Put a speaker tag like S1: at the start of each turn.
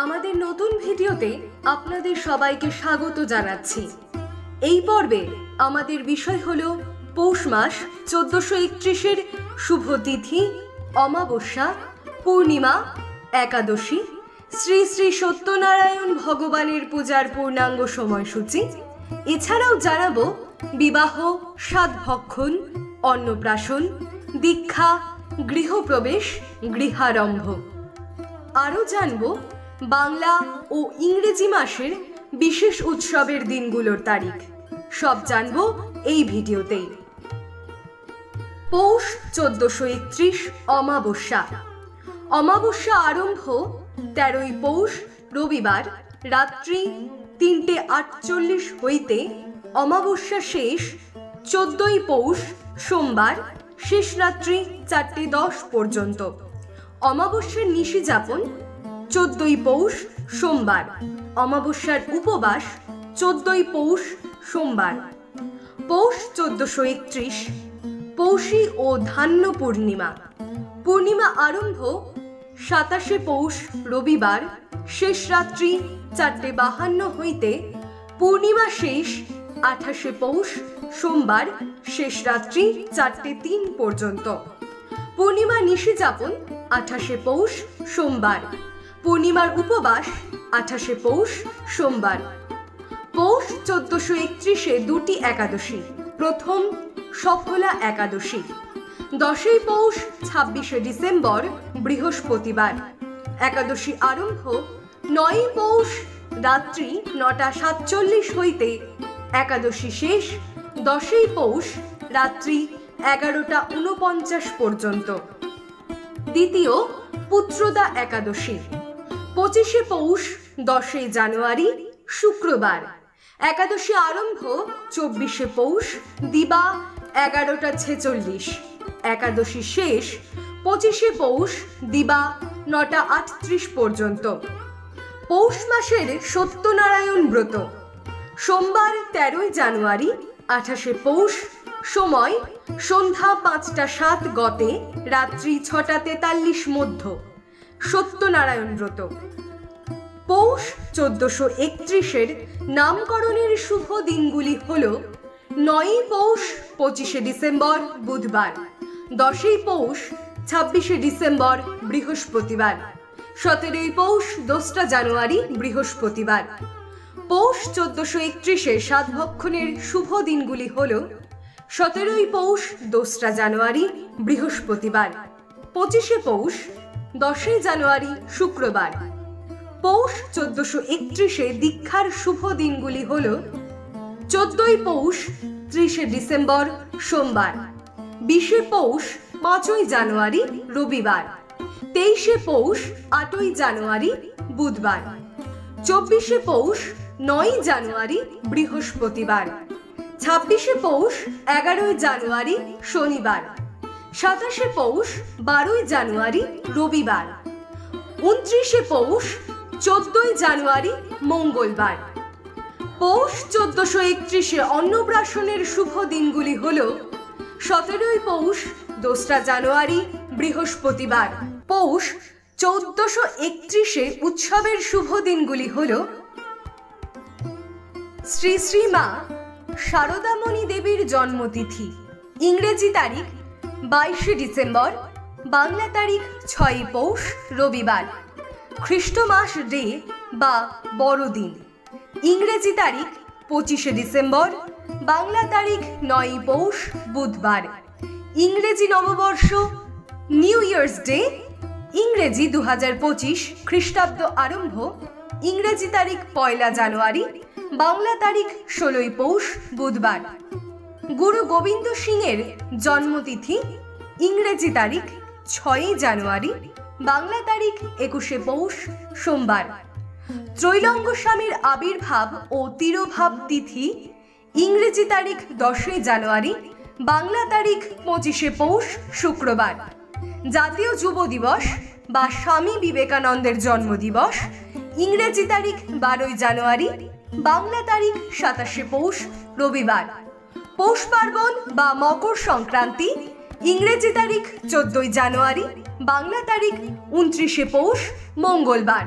S1: আমাদের নতুন ভিডিওতে আপনাদের সবাইকে স্বাগত জানাচ্ছি। এই পর্বে আমাদের বিষয় হলো পৌষ মাস 1431-এর শুভ তিথি, অমাবস্যা, পূর্ণিমা, একাদশী, শ্রী শ্রী সত্যনারায়ণ ভগবানের পূজার পূর্ণাঙ্গ সময়সূচি। এছাড়াও জানাবো বিবাহ, সাধভক্ষণ, অন্নপ্রাশন, দীক্ষা, গৃহপ্রবেশ, গৃহারম্ভ। আরও জানব বাংলা ও ইংরেজি মাসের বিশেষ উৎসবের দিনগুলোর তারিখ। সব জানব এই ভিডিওতেই। পৌষ 1431 অমাবস্যা। অমাবস্যা আরম্ভ 13ই পৌষ রবিবার রাত্রি 3:48 হইতে অমাবস্যা শেষ 14ই পৌষ সোমবার শেষ রাত্রি 4:10 পর্যন্ত। অমাবস্যার নিশি যাপন 14ই পৌষ সোমবার। অমাবস্যার উপবাস 14ই পৌষ সোমবার। পৌষ 1431 পৌষী ও ধান্য পূর্ণিমা। পূর্ণিমা আরম্ভ 27শে পৌষ রবিবার শেষ রাত্রি 4:52 হইতে পূর্ণিমা শেষ 28শে পৌষ সোমবার শেষ রাত্রি 4:03 পর্যন্ত। পূর্ণিমা নিশি যাপন 28শে পৌষ সোমবার। পূর্ণিমার উপবাস 28শে পৌষ সোমবার। পৌষ 1431-এ দুটি একাদশী। প্রথম সফলা একাদশী 10ই পৌষ 26শে ডিসেম্বর বৃহস্পতিবার। একাদশী আরম্ভ 9ই পৌষ রাত্রি 9:47 হইতে একাদশী শেষ 10ই পৌষ রাত্রি 11:49 পর্যন্ত। দ্বিতীয় পুত্রদা একাদশী 25শে পৌষ 10ই জানুয়ারি শুক্রবার। একাদশী আরম্ভ 24শে পৌষ দিবা 11:46। একাদশী শেষ 25শে পৌষ দিবা 9:38 পর্যন্ত। পৌষ মাসের সত্যনারায়ণ ব্রত সোমবার 13ই জানুয়ারি 28শে পৌষ। সময় সন্ধ্যা 5:07 গতে রাত্রি 6:43 মধ্য। সত্যনারায়ণ ব্রত। পৌষ 1431-এর নামকরণের শুভ দিনগুলি হল 9ই পৌষ 25শে ডিসেম্বর বুধবার, 10ই পৌষ 26শে ডিসেম্বর বৃহস্পতিবার, 17ই পৌষ 2রা জানুয়ারি বৃহস্পতিবার। পৌষ 1431-এর সাধভক্ষণের শুভ দিনগুলি হল 17ই পৌষ 2রা জানুয়ারি বৃহস্পতিবার, 25শে পৌষ 10ই জানুয়ারি শুক্রবার। পৌষ 1431-এ দীক্ষার শুভ দিনগুলি হল 14ই পৌষ 30শে ডিসেম্বর সোমবার, 20শে পৌষ 5ই জানুয়ারি রবিবার, 23শে পৌষ 8ই জানুয়ারি বুধবার, 24শে পৌষ 9ই জানুয়ারি বৃহস্পতিবার, 26শে পৌষ 11ই জানুয়ারি শনিবার, 27শে পৌষ 12ই জানুয়ারি রবিবার, 29শে পৌষ 14ই জানুয়ারি মঙ্গলবার। পৌষ 1431-এ অন্নপ্রাশনের শুভ দিনগুলি হল 17ই পৌষ 2রা জানুয়ারি বৃহস্পতিবার। পৌষ 1431-এ উৎসবের শুভ দিনগুলি হল শ্রী শ্রী মা শারদামণি দেবীর জন্মতিথি। ইংরেজি তারিখ 22শে ডিসেম্বর, বাংলা তারিখ 6ই পৌষ রবিবার। খ্রিস্টমাস ডে বা বড়দিন। ইংরেজি তারিখ 25শে ডিসেম্বর, বাংলা তারিখ 9ই পৌষ বুধবার। ইংরেজি নববর্ষ নিউ ইয়ার্স ডে। ইংরেজি 2025 খ্রিস্টাব্দ আরম্ভ। ইংরেজি তারিখ 1 জানুয়ারি, বাংলা তারিখ 16ই পৌষ বুধবার। গুরু গোবিন্দ সিংয়ের জন্মতিথি। ইংরেজি তারিখ 6ই জানুয়ারি, বাংলা তারিখ 21শে পৌষ সোমবার। ত্রৈলঙ্গ স্বামীর আবির্ভাব ও তিরোভাব তিথি। ইংরেজি তারিখ 10ই জানুয়ারি, বাংলা তারিখ 25শে পৌষ শুক্রবার। জাতীয় যুব দিবস বা স্বামী বিবেকানন্দের জন্মদিবস। ইংরেজি তারিখ 12ই জানুয়ারি, বাংলা তারিখ 27শে পৌষ রবিবার। পৌষ পার্বণ বা মকর সংক্রান্তি। ইংরেজি তারিখ 14ই জানুয়ারি, বাংলা তারিখ 29শে পৌষ মঙ্গলবার।